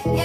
Hello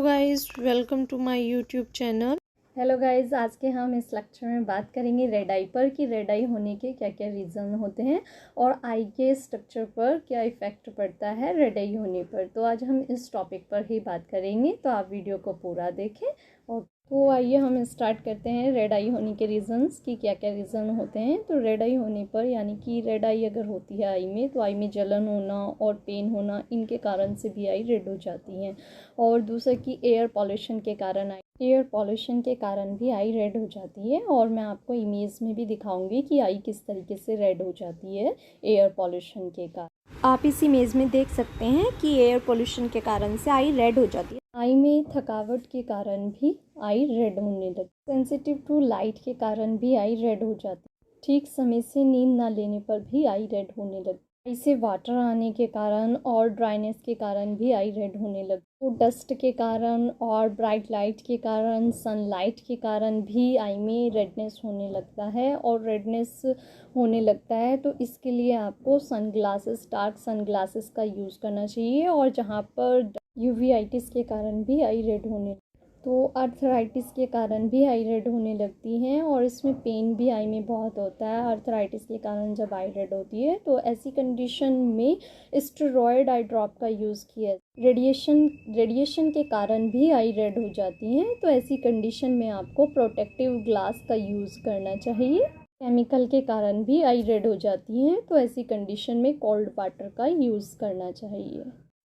guys, welcome to my YouTube channel. Hello guys, आज के हम इस लेक्चर में बात करेंगे रेड आई पर कि रेड आई होने के क्या क्या रीज़न होते हैं और आई के स्ट्रक्चर पर क्या इफ़ेक्ट पड़ता है रेड आई होने पर। तो आज हम इस टॉपिक पर ही बात करेंगे, तो आप वीडियो को पूरा देखें। और तो आइए हम स्टार्ट करते हैं रेड आई होने के रीज़न्स कि क्या क्या रीज़न होते हैं। तो रेड आई होने पर यानी कि रेड आई अगर होती है आई में, तो आई में जलन होना और पेन होना, इनके कारण से भी आई रेड हो जाती हैं। और दूसरा कि एयर पॉल्यूशन के कारण भी आई रेड हो जाती है। और मैं आपको इमेज में भी दिखाऊंगी कि आई किस तरीके से रेड हो जाती है एयर पॉल्यूशन के कारण। आप इस इमेज में देख सकते हैं कि एयर पोल्यूशन के कारण से आई रेड हो जाती है। आई में थकावट के कारण भी आई रेड होने लगती, सेंसिटिव टू लाइट के कारण भी आई रेड हो जाती, ठीक समय से नींद ना लेने पर भी आई रेड होने लगती, आई से वाटर आने के कारण और ड्राइनेस के कारण भी आई रेड होने लगती, तो डस्ट के कारण और ब्राइट लाइट के कारण, सनलाइट के कारण भी आई में रेडनेस होने लगता है और रेडनेस होने लगता है। तो इसके लिए आपको सनग्लासेस, डार्क सनग्लासेस का यूज़ करना चाहिए। और जहाँ पर यूवीआइटिस के कारण भी आई रेड होने, तो अर्थराइटिस के कारण भी आई रेड होने लगती हैं। और इसमें पेन भी आई में बहुत होता है अर्थराइटिस के कारण जब आई रेड होती है। तो ऐसी कंडीशन में स्टेरॉयड आई ड्रॉप का यूज़ किया। रेडिएशन के कारण भी आई रेड हो जाती हैं। तो ऐसी कंडीशन में आपको प्रोटेक्टिव ग्लास का यूज़ करना चाहिए। केमिकल के कारण भी आई रेड हो जाती हैं। तो ऐसी कंडीशन में कोल्ड वाटर का यूज़ करना चाहिए।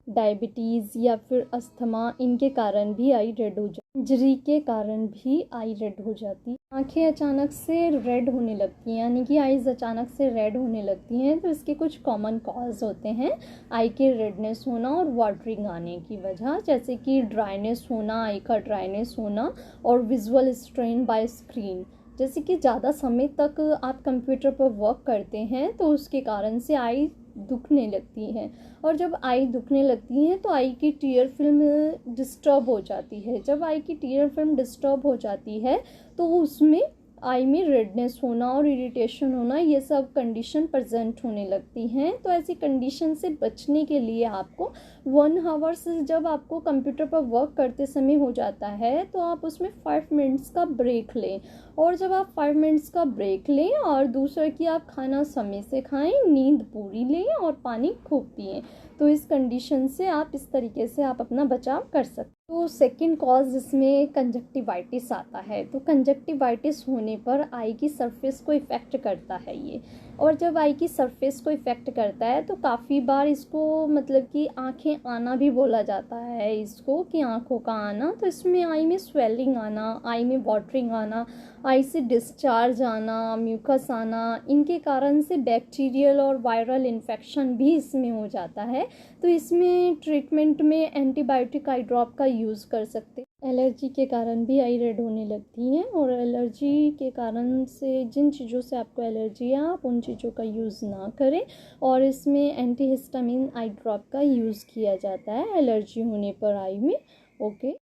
डायबिटीज़ या फिर अस्थमा, इनके कारण भी आई रेड हो जाती है। इंजरी के कारण भी आई रेड हो जाती है। आंखें अचानक से रेड होने लगती हैं, यानी कि आईज अचानक से रेड होने लगती हैं। तो इसके कुछ कॉमन कॉज होते हैं आई के रेडनेस होना और वाटरिंग आने की वजह, जैसे कि ड्राइनेस होना, आई का ड्राइनेस होना और विजुअल स्ट्रेन बाय स्क्रीन, जैसे कि ज़्यादा समय तक आप कंप्यूटर पर वर्क करते हैं तो उसके कारण से आई दुखने लगती हैं। और जब आई दुखने लगती हैं तो आई की टीयर फिल्म डिस्टर्ब हो जाती है। जब आई की टीयर फिल्म डिस्टर्ब हो जाती है तो उसमें आई में रेडनेस होना और इरिटेशन होना, ये सब कंडीशन प्रेजेंट होने लगती हैं। तो ऐसी कंडीशन से बचने के लिए आपको 1 आवर से, जब आपको कंप्यूटर पर वर्क करते समय हो जाता है तो आप उसमें 5 मिनट्स का ब्रेक लें। और जब आप 5 मिनट्स का ब्रेक लें और दूसरा कि आप खाना समय से खाएं, नींद पूरी लें और पानी खूब पिएं। तो इस कंडीशन से आप इस तरीके से आप अपना बचाव कर सकते हैं। तो सेकंड कॉज इसमें कंजक्टिवाइटिस आता है। तो कंजक्टिवाइटिस होने पर आई की सरफेस को इफ़ेक्ट करता है ये। और जब आई की सरफेस को इफ़ेक्ट करता है तो काफ़ी बार इसको मतलब कि आंखें आना भी बोला जाता है इसको, कि आंखों का आना। तो इसमें आई में स्वेलिंग आना, आई में वाटरिंग आना, आई से डिस्चार्ज आना, म्यूकस आना, इनके कारण से बैक्टीरियल और वायरल इन्फेक्शन भी इसमें हो जाता है। तो इसमें ट्रीटमेंट में एंटीबायोटिक आई ड्रॉप का यूज़ कर सकते हैं। एलर्जी के कारण भी आई रेड होने लगती हैं। और एलर्जी के कारण से, जिन चीज़ों से आपको एलर्जी है, आप उन चीज़ों का यूज़ ना करें। और इसमें एंटीहिस्टामिन आई ड्रॉप का यूज़ किया जाता है एलर्जी होने पर आई में। ओके,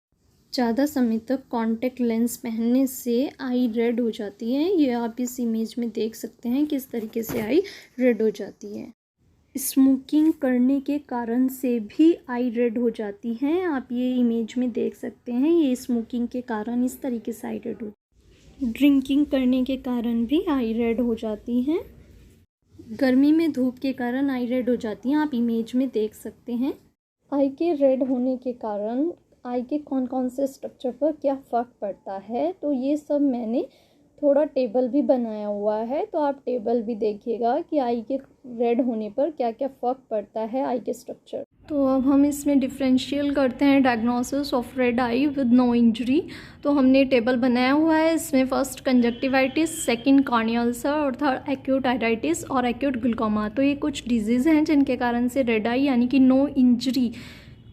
ज़्यादा समय तक कॉन्टैक्ट लेंस पहनने से आई रेड हो जाती है। ये आप इस इमेज में देख सकते हैं किस तरीके से आई रेड हो जाती है। स्मोकिंग करने के कारण से भी आई रेड हो जाती हैं। आप ये इमेज में देख सकते हैं, ये स्मोकिंग के कारण इस तरीके से आई रेड हो। ड्रिंकिंग करने के कारण भी आई रेड हो जाती हैं। गर्मी में धूप के कारण आई रेड हो जाती हैं, आप इमेज में देख सकते हैं। आई के रेड होने के कारण आई के कौन कौन से स्ट्रक्चर पर क्या फ़र्क पड़ता है, तो ये सब मैंने थोड़ा टेबल भी बनाया हुआ है। तो आप टेबल भी देखिएगा कि आई के रेड होने पर क्या क्या फ़र्क पड़ता है आई के स्ट्रक्चर। तो अब हम इसमें डिफरेंशियल करते हैं diagnosis of red eye with no injury. तो हमने टेबल बनाया हुआ है। इसमें first conjunctivitis, second corneal ulcer और थर्ड एक्यूट आइटाइटिस और एक्यूट ग्लूकोमा। तो ये कुछ डिजीज़ हैं जिनके कारण से रेड आई यानी कि नो इंजरी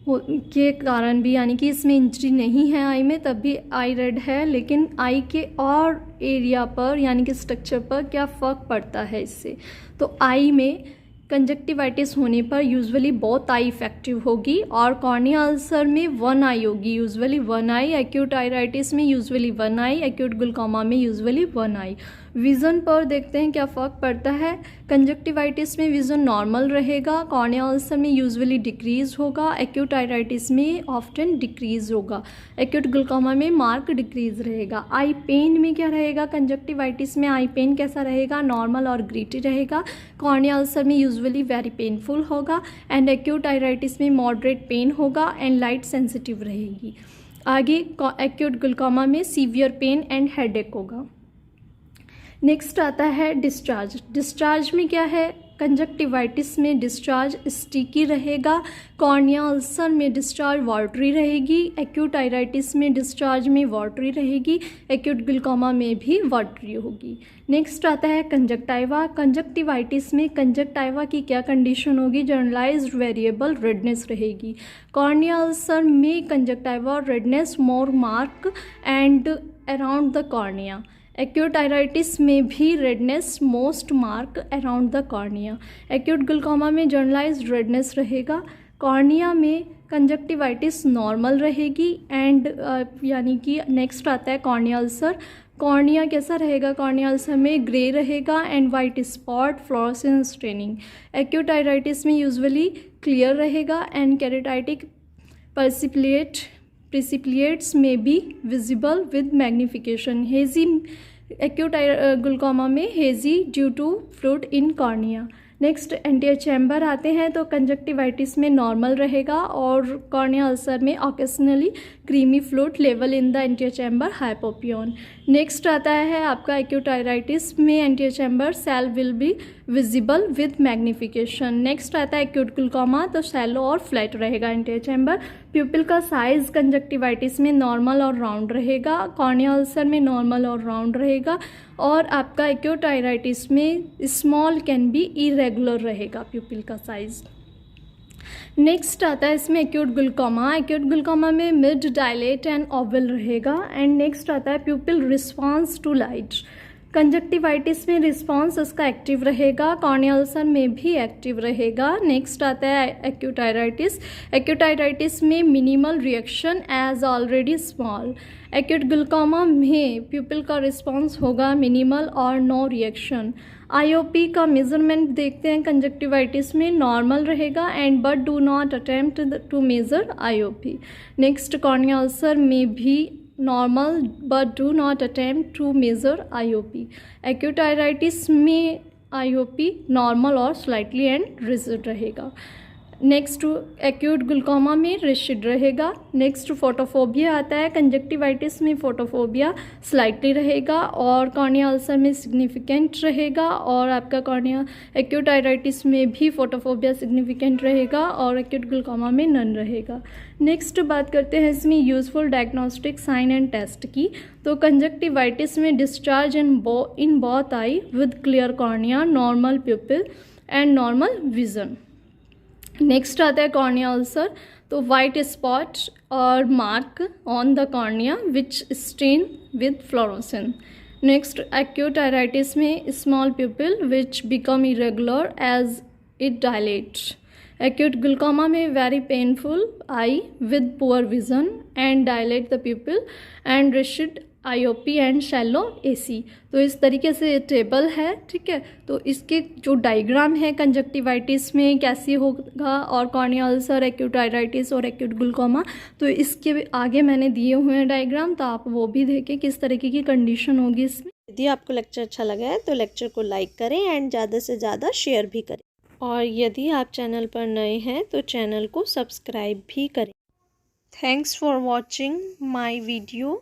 के कारण भी, यानी कि इसमें इंजरी नहीं है आई में, तब भी आई रेड है। लेकिन आई के और एरिया पर यानी कि स्ट्रक्चर पर क्या फ़र्क पड़ता है इससे, तो आई में कंजक्टिवाइटिस होने पर यूजुअली बोथ आई इफेक्टिव होगी और कॉर्निया अल्सर में वन आई होगी, यूजुअली वन आई। एक्यूट आइराइटिस में यूजुअली वन आई, एक्यूट ग्लूकोमा में यूजुअली वन आई। विज़न पर देखते हैं क्या फ़र्क पड़ता है। कंजक्टिवाइटिस में विज़न नॉर्मल रहेगा, कॉर्निया अल्सर में यूजुअली डिक्रीज़ होगा, एक्यूट आइराइटिस में ऑफ्टन डिक्रीज़ होगा, एक्यूट ग्लूकोमा में मार्क डिक्रीज़ रहेगा। आई पेन में क्या रहेगा, कंजक्टिवाइटिस में आई पेन कैसा रहेगा, नॉर्मल और ग्रीटी रहेगा। कॉर्निया अल्सर में यूजुअली वेरी पेनफुल होगा एंड एक्यूट आइराइटिस में मॉडरेट पेन होगा एंड लाइट सेंसिटिव रहेगी। आगे एक्यूट ग्लूकोमा में सीवियर पेन एंड हेडेक होगा। नेक्स्ट आता है डिस्चार्ज। डिस्चार्ज में क्या है, कंजक्टिवाइटिस में डिस्चार्ज स्टिकी रहेगा, कॉर्निया अल्सर में डिस्चार्ज वाटरी रहेगी, एक्यूट आइराइटिस में डिस्चार्ज में वाटरी रहेगी, एक्यूट ग्लूकोमा में भी वाटरी होगी। नेक्स्ट आता है कंजक्टाइवा। कंजक्टिवाइटिस में कंजक्टाइवा की क्या कंडीशन होगी, जनरलाइज्ड वेरिएबल रेडनेस रहेगी। कॉर्निया अल्सर में conjunctiva redness more mark and around the cornea. Acute iritis में भी redness most mark around the cornea. Acute glaucoma में जनरलाइज्ड रेडनेस रहेगा। कॉर्निया में कंजक्टिवाइटिस नॉर्मल रहेगी एंड यानी कि नेक्स्ट आता है कॉर्निया अल्सर। कॉर्निया कैसा रहेगा, कॉर्निया अल्सर में ग्रे रहेगा and white spot, fluorescence staining. Acute iritis में यूजुअली क्लियर रहेगा एंड केरेटाइटिक प्रेसिपिलेट्स में be visible with magnification. Hazy acute glaucoma में hazy due to fluid in cornea. Next anterior chamber आते हैं तो conjunctivitis में नॉर्मल रहेगा और कॉर्निया अल्सर में occasionally creamy fluid level in the anterior chamber hypopyon. Next आता है आपका एक्यूट आइराइटिस में anterior chamber cell will be visible with magnification. Next आता है एक्यूट ग्लूकोमा, तो शैलो और फ्लैट रहेगा एंटीरियर चैम्बर। प्यूपिल का साइज कंजक्टिवाइटिस में नॉर्मल और राउंड रहेगा, कॉर्निया अल्सर में नॉर्मल और राउंड रहेगा और आपका एक्यूट आइराइटिस में स्मॉल कैन बी इरेगुलर रहेगा प्यूपिल का साइज। नेक्स्ट आता है इसमें एक्यूट ग्लूकोमा। एक्यूट ग्लूकोमा में मिड डायलेट एंड ओवल रहेगा एंड नेक्स्ट आता है pupil response to light. Conjunctivitis में रिस्पॉन्स उसका एक्टिव रहेगा, कॉर्निया अल्सर में भी एक्टिव रहेगा। नेक्स्ट आता है एक्यूट आइराइटिस। एक्यूट आइराइटिस में minimal reaction as already small. Acute glaucoma में प्यूपिल का रिस्पॉन्स होगा मिनिमल और नो रिएक्शन। आईओपी का मेजरमेंट देखते हैं, कंजक्टिवाइटिस में नॉर्मल रहेगा and but do not attempt to measure IOP. Next cornea ulcer में भी normal but do not attempt to measure IOP. Acute iritis में आईओपी नॉर्मल और स्लाइटली एंड रिजिड रहेगा। नेक्स्ट एक्यूट ग्लूकोमा में rigid रहेगा। Next photophobia आता है। Conjunctivitis में फोटोफोबिया स्लाइटली रहेगा और कॉर्निया अल्सर में सिग्निफिकेंट रहेगा और आपका कॉर्निया एक्यूट आइराइटिस में भी फोटोफोबिया सिग्निफिकेंट रहेगा और एक्यूट ग्लूकोमा में नन रहेगा। नेक्स्ट बात करते हैं इसमें useful diagnostic sign and test की। तो कंजक्टिवाइटिस में discharge in both eye with clear cornea, normal pupil and normal vision. Next आता है कॉर्निया अल्सर, तो वाइट स्पॉट और mark on the cornea which stain with fluorescence. Next acute iritis में small pupil which become irregular as it dilates. Acute glaucoma में very painful I with poor vision and dilate the प्यूपिल and rigid IOP and shallow AC. तो इस तरीके से table है, ठीक है। तो इसके जो डायग्राम है कंजक्टिवाइटिस में कैसे होगा और कॉर्निया अल्सर, एक्यूट आइराइटिस और एक्यूट ग्लूकोमा, तो इसके आगे मैंने दिए हुए हैं डायग्राम, तो आप वो भी देखें किस तरीके की कंडीशन होगी इसमें। यदि आपको लेक्चर अच्छा लगा है तो लेक्चर को लाइक करें एंड ज़्यादा से ज़्यादा शेयर भी करें और यदि आप चैनल पर नए हैं तो चैनल को सब्सक्राइब भी करें। Thanks for watching my video.